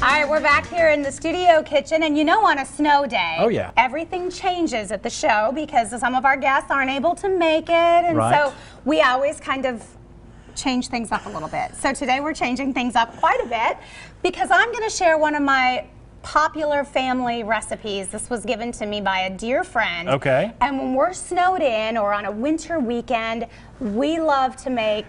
All right, we're back here in the studio kitchen, and you know, on a snow day, oh yeah, everything changes at the show because some of our guests aren't able to make it, and so we always kind of change things up a little bit. So today we're changing things up quite a bit because I'm going to share one of my popular family recipes. This was given to me by a dear friend. Okay. And when we're snowed in or on a winter weekend, we love to make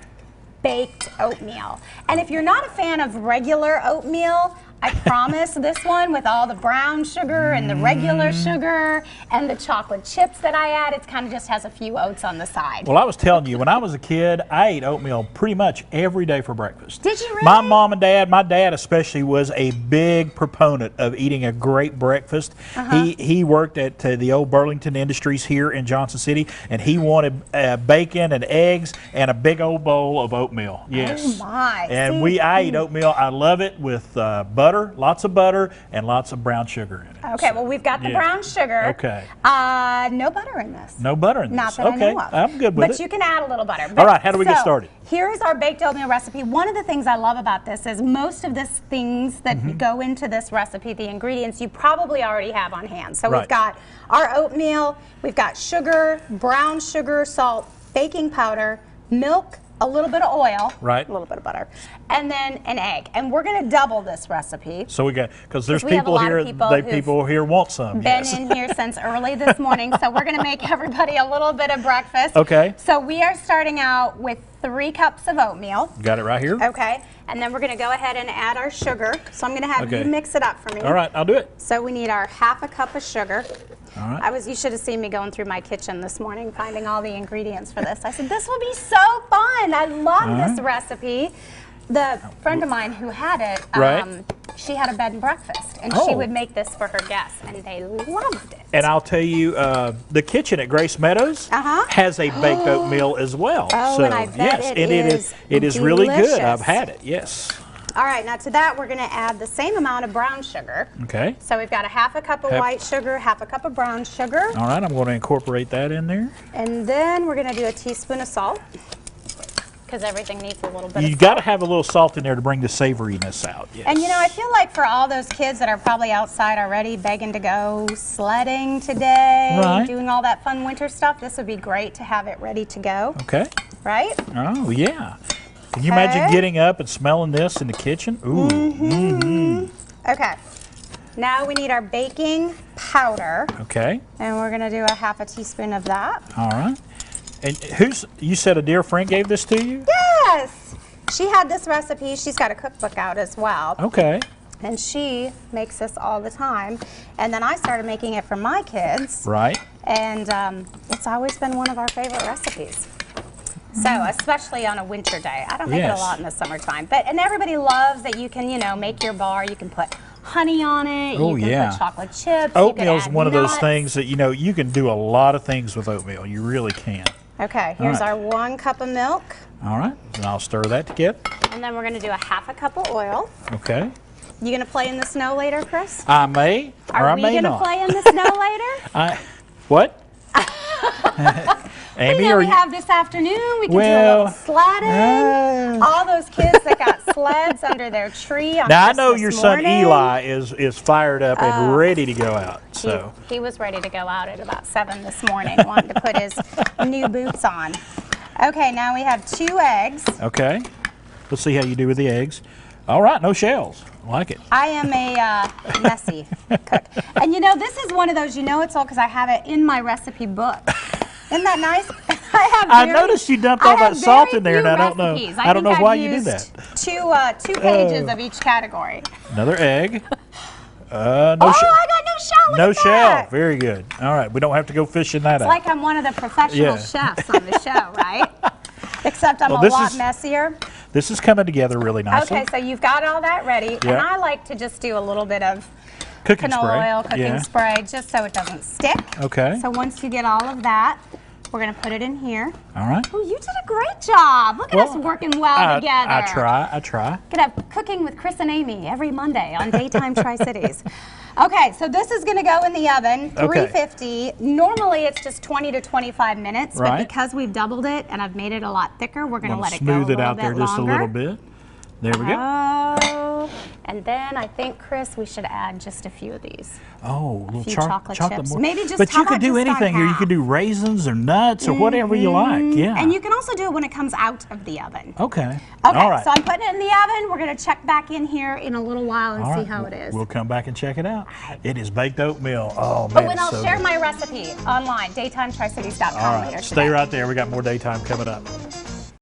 baked oatmeal. And if you're not a fan of regular oatmeal, I promise this one with all the brown sugar and the regular sugar and the chocolate chips that I add, it kind of just has a few oats on the side. Well, I was telling you, when I was a kid, I ate oatmeal pretty much every day for breakfast. Did you really? My mom and dad, my dad especially, was a big proponent of eating a great breakfast. He worked at the old Burlington Industries here in Johnson City, and he wanted bacon and eggs and a big old bowl of oatmeal. Yes. Oh my. And I eat oatmeal. I love it with butter, lots of butter, and lots of brown sugar in it. Okay, well, we've got the brown sugar. Okay. No butter in this. No butter in this. Not that I know of. I'm good with it. But you can add a little butter. All right, how do we get started? Here's our baked oatmeal recipe. One of the things I love about this is most of these things that go into this recipe, the ingredients, you probably already have on hand. So we've got our oatmeal, we've got sugar, brown sugar, salt, baking powder, milk, a little bit of oil, a little bit of butter, and then an egg. And we're going to double this recipe. So we got, because there's people here, people here want some. Been in here since early this morning, so we're going to make everybody a little bit of breakfast. Okay. So we are starting out with 3 cups of oatmeal. Got it right here. Okay. And then we're going to go ahead and add our sugar. So I'm going to have you mix it up for me. All right, I'll do it. So we need our 1/2 cup of sugar. All right. You should have seen me going through my kitchen this morning finding all the ingredients for this. I said, this will be so fun. I love this recipe. The friend of mine who had it, she had a bed and breakfast, and she would make this for her guests, and they loved it. And I'll tell you, the kitchen at Grace Meadows has a baked oatmeal as well. Oh, so, and I bet it is really good. I've had it, yes. All right, now to that we're going to add the same amount of brown sugar. Okay. So we've got a 1/2 cup of white sugar, 1/2 cup of brown sugar. All right, I'm going to incorporate that in there. And then we're going to do a teaspoon of salt, because everything needs a little bit of salt. You got to have a little salt in there to bring the savoriness out. Yes. And you know, I feel like for all those kids that are probably outside already begging to go sledding today, doing all that fun winter stuff, this would be great to have it ready to go. Okay. Right? Oh, yeah. Can you imagine getting up and smelling this in the kitchen? Ooh. Okay. Now we need our baking powder. Okay. And we're going to do a 1/2 teaspoon of that. All right. And you said a dear friend gave this to you? Yes. She had this recipe. She's got a cookbook out as well. Okay. And she makes this all the time. And then I started making it for my kids. Right. And it's always been one of our favorite recipes. So, especially on a winter day. I don't make it a lot in the summertime. And everybody loves that you can, you know, make your bar. You can put honey on it. You can put chocolate chips. Oatmeal is one of those things that, you know, you can do a lot of things with oatmeal. You really can. Okay, here's our 1 cup of milk. All right, and I'll stir that together. And then we're going to do a 1/2 cup of oil. Okay. You going to play in the snow later, Chris? I may, or I may not. Are we going to play in the snow later? What? Amy, we have this afternoon. We can do a little sledding. All those kids that got sleds under their tree on Now I know Christmas your son morning. Eli is fired up and ready to go out. So he was ready to go out at about 7 this morning, wanting to put his new boots on. Okay, now we have 2 eggs. Okay, let's see how you do with the eggs. All right, no shells. I like it. I am a messy cook. And you know, this is one of those, you know it's all because I have it in my recipe book. Isn't that nice? I noticed you dumped all that salt in there, and I don't know. I don't know why you did that. Two pages of each category. Another egg. I got no shell. No shell. Very good. All right, we don't have to go fishing that out. It's like I'm one of the professional chefs on the show, right? Except I'm a lot messier. This is coming together really nicely. Okay, so you've got all that ready, and I like to just do a little bit of cooking spray, just so it doesn't stick. Okay. So once you get all of that, we're going to put it in here. All right. Oh, you did a great job. Look at us working well together. I try. Could have Cooking with Chris and Amy every Monday on Daytime Tri-Cities. Okay, so this is going to go in the oven, 350. Normally it's just 20 to 25 minutes, but because we've doubled it and I've made it a lot thicker, we're going to let it go a little bit longer. Smooth it out there just a little bit. There we go. And And then I think, Chris, we should add just a few of these. Oh, a little chocolate chips. more. Maybe just, but how you could about do just on anything here. You half? could do raisins or nuts or whatever you like. Yeah. And you can also do it when it comes out of the oven. Okay. Okay, All right. so I'm putting it in the oven. We're going to check back in here in a little while and see how it is. We'll come back and check it out. It is baked oatmeal. Oh, man. But when I'll share my recipe online, daytimetricities.com All right. later Stay today. right there. We got more daytime coming up.